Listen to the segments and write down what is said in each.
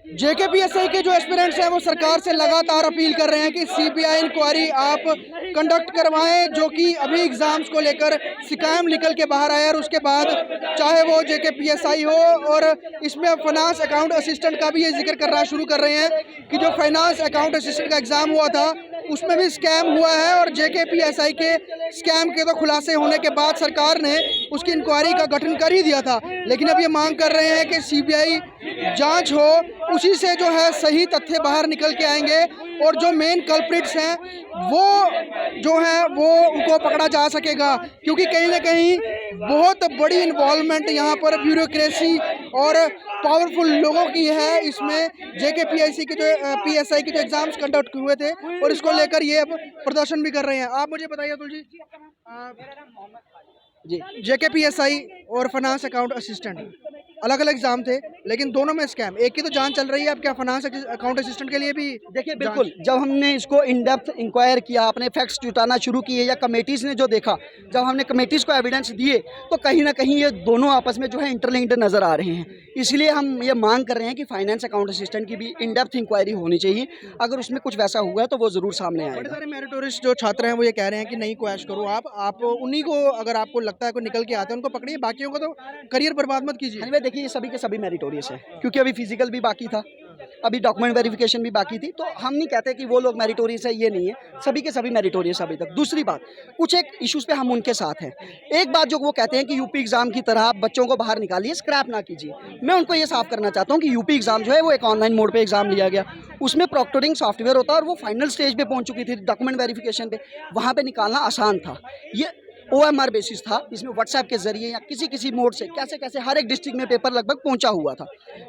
जेकेपीएसआई के जो एस्पिरेंट्स हैं वो सरकार से लगातार अपील कर रहे हैं कि सीबीआई इंक्वायरी आप कंडक्ट करवाएं, जो कि अभी एग्ज़ाम्स को लेकर सिकाम निकल के बाहर आया और उसके बाद चाहे वो जेकेपीएसआई हो, और इसमें अब फाइनेंस अकाउंट असिस्टेंट का भी ये जिक्र करना शुरू कर रहे हैं कि जो फाइनेंस अकाउंट असिस्टेंट का एग्ज़ाम हुआ था उसमें भी स्कैम हुआ है, और जेकेपीएसआई के स्कैम के तो खुलासे होने के बाद सरकार ने उसकी इंक्वायरी का गठन कर ही दिया था। लेकिन अब ये मांग कर रहे हैं कि सीबीआई जांच हो, उसी से जो है सही तथ्य बाहर निकल के आएंगे और जो मेन कल्प्रिट्स हैं वो जो है वो उनको पकड़ा जा सकेगा, क्योंकि कहीं ना कहीं बहुत बड़ी इन्वॉल्वमेंट यहाँ पर ब्यूरोक्रेसी और पावरफुल लोगों की है इसमें। जेकेपीएसआई के जो पीएसआई के जो एग्जाम्स कंडक्ट हुए थे और इसको लेकर ये अब प्रदर्शन भी कर रहे हैं। आप मुझे बताइए अतुल जी, जेकेपीएसआई और फाइनेंस अकाउंट असिस्टेंट अलग अलग एग्जाम थे, लेकिन दोनों में स्कैम, एक की तो जांच चल रही है, अब क्या फाइनेंस अकाउंट असिस्टेंट के लिए भी? देखिए बिल्कुल, जब हमने इसको इन डेप्थ इंक्वायर किया, अपने फैक्ट्स जुटाना शुरू किए या कमेटीज़ ने जो देखा, जब हमने कमेटीज़ को एविडेंस दिए तो कहीं ना कहीं ये दोनों आपस में जो है इंटरलिंक्ड नज़र आ रहे हैं। इसलिए हम ये मांग कर रहे हैं कि फाइनेंस अकाउंट असिस्टेंट की भी इन डेप्थ इंक्वायरी होनी चाहिए। अगर उसमें कुछ वैसा हुआ है तो वो ज़रूर सामने आएगा। बड़े सारे मेरिटोरियस जो छात्र हैं वो ये कह रहे हैं कि नहीं क्वैश करो, आप उन्हीं को, अगर आपको लगता है कोई निकल के आते हैं उनको पकड़िए, बाकियों का तो करियर बर्बाद मत कीजिए। हाँ, देखिए ये सभी के सभी मेरिटोरियस है, क्योंकि अभी फिजिकल भी बाकी था, अभी डॉक्यूमेंट वेरिफिकेशन भी बाकी थी, तो हम नहीं कहते कि वो लोग मेरिटोरियस है, ये नहीं है, सभी के सभी मेरिटोरियस अभी तक। दूसरी बात, कुछ एक इश्यूज़ पे हम उनके साथ हैं। एक बात जो वो कहते हैं कि यूपी एग्ज़ाम की तरह बच्चों को बाहर निकालिए, स्क्रैप ना कीजिए। मैं उनको ये साफ करना चाहता हूँ कि यूपी एग्ज़ाम जो है वो एक ऑनलाइन मोड पे एग्ज़ाम लिया गया, उसमें प्रॉक्टरिंग सॉफ्टवेयर होता है और वो फाइनल स्टेज पे पहुँच चुकी थी डॉक्यूमेंट वेरिफिकेशन पे, वहाँ पे निकालना आसान था। ये OMR बेसिस था, इसमें व्हाट्सएप के जरिए या किसी मोड से कैसे कैसे हर एक डिस्ट्रिक्ट में पेपर लगभग पहुंचा हुआ था,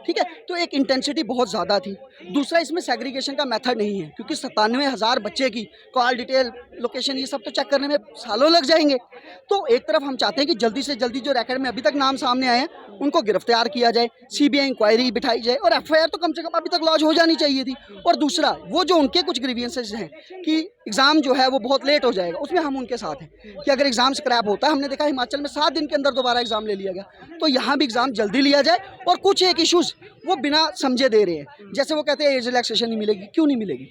ठीक है। तो एक इंटेंसिटी बहुत ज़्यादा थी। दूसरा, इसमें सेग्रीगेशन का मेथड नहीं है, क्योंकि 97,000 बच्चे की कॉल डिटेल, लोकेशन, ये सब तो चेक करने में सालों लग जाएंगे। तो एक तरफ हम चाहते हैं कि जल्दी से जल्दी जो रैकेट में अभी तक नाम सामने आए हैं उनको गिरफ्तार किया जाए, सीबीआई इंक्वायरी बिठाई जाए और FIR तो कम से कम अभी तक लॉन्च हो जानी चाहिए थी। और दूसरा, वो जो उनके कुछ ग्रीवियंसेस हैं कि एग्ज़ाम जो है वो बहुत लेट हो जाएगा, उसमें हम उनके साथ हैं कि अगर एग्ज़ाम स्क्रैप होता है, हमने देखा हिमाचल में 7 दिन के अंदर दोबारा एग्ज़ाम ले लिया गया, तो यहाँ भी एग्ज़ाम जल्दी लिया जाए। और कुछ एक इशूज़ वो बिना समझे दे रहे हैं, जैसे वो कहते हैं एज रिलैक्सेशन नहीं मिलेगी। क्यों नहीं मिलेगी?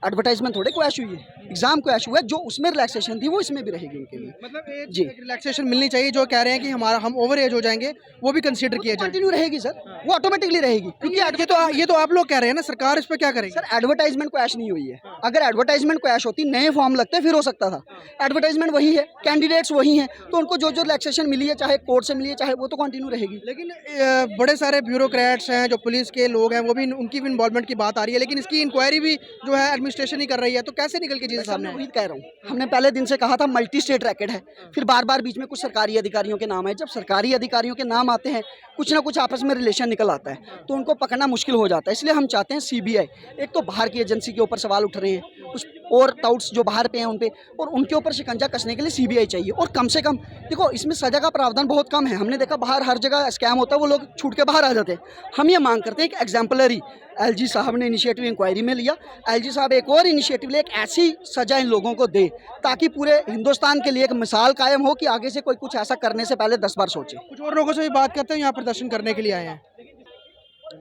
एडवर्टाइजमेंट थोड़े क्रैश हुई है, एग्जाम क्रैश हुआ है, जो उसमें रिलैक्सेशन थी वो इसमें भी रहेगी उनके लिए। मतलब जी, एक रिलैक्सेशन मिलनी चाहिए। जो कह रहे हैं कि हम ओवर एज हो जाएंगे, वो भी कंसीडर किया जाए। कंटिन्यू रहेगी सर, वो ऑटोमेटिकली रहेगी, क्योंकि ये तो आप लोग कह रहे हैं ना, सरकार इस पर क्या करेगी? सर एडवर्टाइजमेंट क्रैश नहीं हुई है। अगर एडवर्टाइजमेंट क्रैश होती, नए फॉर्म लगते, फिर हो सकता था। एडवर्टाइजमेंट वही है, कैंडिडेट्स वही हैं, तो उनको जो रिलैक्सेशन मिली है, चाहे कोर्ट से मिली है, चाहे वो तो कंटिन्यू रहेगी। लेकिन बड़े सारे ब्यूरोक्रेट्स हैं, जो पुलिस के लोग हैं, वो भी, उनकी भी इन्वॉल्वमेंट की बात आ रही है, लेकिन इसकी इंक्वायरी भी जो है एडमिनिस्ट्रेशन ही कर रही है, तो कैसे निकल के चीज़ें सामने? वही कह रहा हूँ, हमने पहले दिन से कहा था मल्टी स्टेट रैकेट है, फिर बार बार बीच में कुछ सरकारी अधिकारियों के नाम है। जब सरकारी अधिकारियों के नाम आते हैं, कुछ ना कुछ आपस में रिलेशन निकल आता है, तो उनको पकड़ना मुश्किल हो जाता है। इसलिए हम चाहते हैं सीबीआई, एक तो बाहर की एजेंसी के ऊपर सवाल उठ रहे हैं, कुछ और डाउट्स जो बाहर पे हैं उन पे, और उनके ऊपर शिकंजा कसने के लिए सीबीआई चाहिए। और कम से कम देखो, इसमें सजा का प्रावधान बहुत कम है। हमने देखा बाहर हर जगह स्कैम होता है, वो लोग छूट के बाहर आ जाते हैं। हम ये मांग करते हैं कि एग्जाम्पलरी, LG साहब ने इनिशिएटिव इंक्वायरी में लिया, LG साहब एक और इनिशिएटिव ले, एक ऐसी सजा इन लोगों को दे ताकि पूरे हिंदुस्तान के लिए एक मिसाल कायम हो कि आगे से कोई कुछ ऐसा करने से पहले 10 बार सोचे। कुछ और लोगों से भी बात करते हैं, यहाँ प्रदर्शन करने के लिए आए हैं।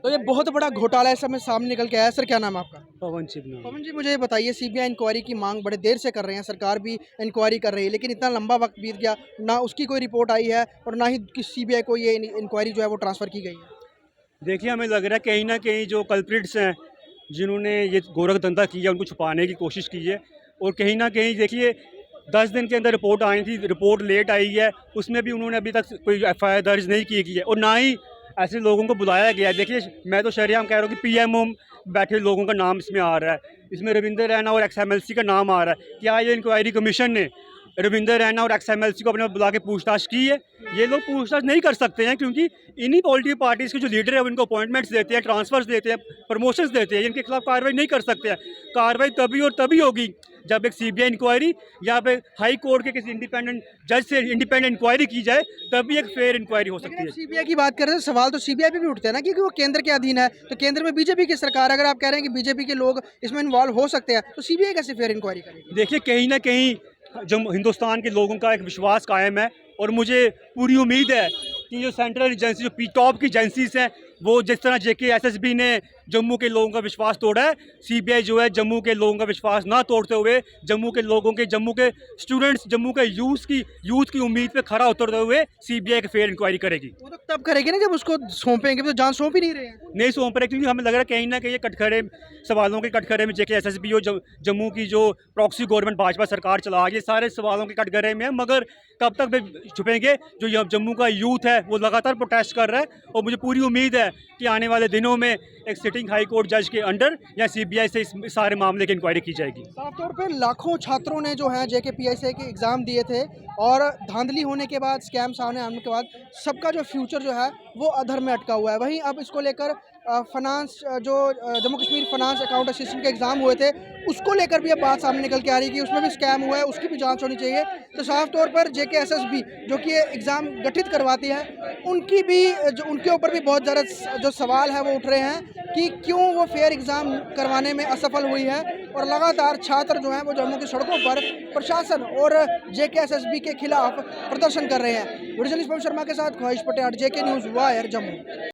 तो ये बहुत बड़ा घोटाला इस समय सामने निकल के आया है। सर क्या नाम है आपका? पवन सिंह। पवन जी, मुझे ये बताइए, सीबीआई इंक्वायरी की मांग बड़े देर से कर रहे हैं, सरकार भी इंक्वायरी कर रही है, लेकिन इतना लंबा वक्त बीत गया, ना उसकी कोई रिपोर्ट आई है और ना ही सीबीआई को ये इंक्वायरी जो है वो ट्रांसफ़र की गई है। देखिए, हमें लग रहा है कहीं ना कहीं जो कल्प्रिट्स हैं, जिन्होंने ये गोरख धंधा किया, उनको छुपाने की कोशिश की है। और कहीं ना कहीं देखिए, 10 दिन के अंदर रिपोर्ट आई थी, रिपोर्ट लेट आई है, उसमें भी उन्होंने अभी तक कोई FIR दर्ज नहीं की है और ना ही ऐसे लोगों को बुलाया गया है। देखिए, मैं तो शरेआम कह रहा हूँ कि PMO बैठे लोगों का नाम इसमें आ रहा है, इसमें रविंदर रैना और XMLC का नाम आ रहा है। क्या ये इंक्वायरी कमीशन ने रविंदर रैना और XMLC को अपने बुला के पूछताछ की है? ये लोग पूछताछ नहीं कर सकते हैं, क्योंकि इन्हीं पॉलिटिकल पार्टीज़ के जो लीडर है उनको अपॉइंटमेंट्स देते हैं, ट्रांसफर्स देते हैं, प्रमोशंस देते हैं। इनके खिलाफ कार्रवाई नहीं कर सकते हैं। कार्रवाई तभी और तभी होगी जब एक सीबीआई इंक्वायरी या फिर हाई कोर्ट के किसी इंडिपेंडेंट जज से इंडिपेंडेंट इंक्वायरी की जाए, तभी एक फेयर इंक्वायरी हो सकती है। सीबीआई की बात कर रहे हैं, सवाल तो सीबीआई पे भी उठते हैं ना, क्योंकि वो केंद्र के अधीन है, तो केंद्र में बीजेपी की सरकार। अगर आप कह रहे हैं कि बीजेपी के लोग इसमें इन्वॉल्व हो सकते हैं, तो सीबीआई कैसे फेयर इंक्वायरी करेगी? देखिए, कहीं ना कहीं जो हिंदुस्तान के लोगों का एक विश्वास कायम है और मुझे पूरी उम्मीद है कि जो सेंट्रल एजेंसी, जो टॉप की एजेंसीज हैं, वो जिस तरह JKSSB ने जम्मू के लोगों का विश्वास तोड़ा है, CBI जो है जम्मू के लोगों का विश्वास ना तोड़ते हुए जम्मू के लोगों के, जम्मू के स्टूडेंट्स, जम्मू के यूथ की उम्मीद पे खरा उतरते हुए CBI की फेयर इंक्वायरी करेगी। वो तो तब करेगी ना जब उसको सौंपेंगे, तो जान सौंप ही नहीं रहे हैं। नहीं सौंप रहे, क्योंकि हमें लग रहा है कहीं ना कहीं ये कटघरे सवालों के कटघरे में JKSSB और जम्मू की जो प्रॉक्सी गवर्नमेंट भाजपा सरकार चला रही है, सारे सवालों के कटघरे में है। मगर कब तक भी छुपेंगे? जो जम्मू का यूथ है वो लगातार प्रोटेस्ट कर रहा है और मुझे पूरी उम्मीद है कि आने वाले दिनों में एक सिटिंग हाई कोर्ट जज के अंडर या CBI से इस सारे मामले की इंक्वायरी की जाएगी। साफ तौर पर लाखों छात्रों ने जो है JKPSC के एग्ज़ाम दिए थे और धांधली होने के बाद, स्कैम सामने आने के बाद सबका जो फ्यूचर जो है वो अधर में अटका हुआ है। वहीं अब इसको लेकर फाइनेंस जो Jammu Kashmir finance account assistant के एग्ज़ाम हुए थे, उसको लेकर भी अब बात सामने निकल के आ रही है कि उसमें भी स्कैम हुआ है, उसकी भी जांच होनी चाहिए। तो साफ तौर पर JKSSB जो कि ये एग्ज़ाम गठित करवाती है, उनकी भी जो उनके ऊपर भी बहुत ज़्यादा जो सवाल है वो उठ रहे हैं कि क्यों वो फेयर एग्ज़ाम करवाने में असफल हुई है। और लगातार छात्र जो हैं वो जम्मू की सड़कों पर प्रशासन और JKSSB के खिलाफ प्रदर्शन कर रहे हैं। वीडियो जर्नलिस्ट पवन शर्मा के साथ ख्वाहिश Patel, JK news wire, Jammu.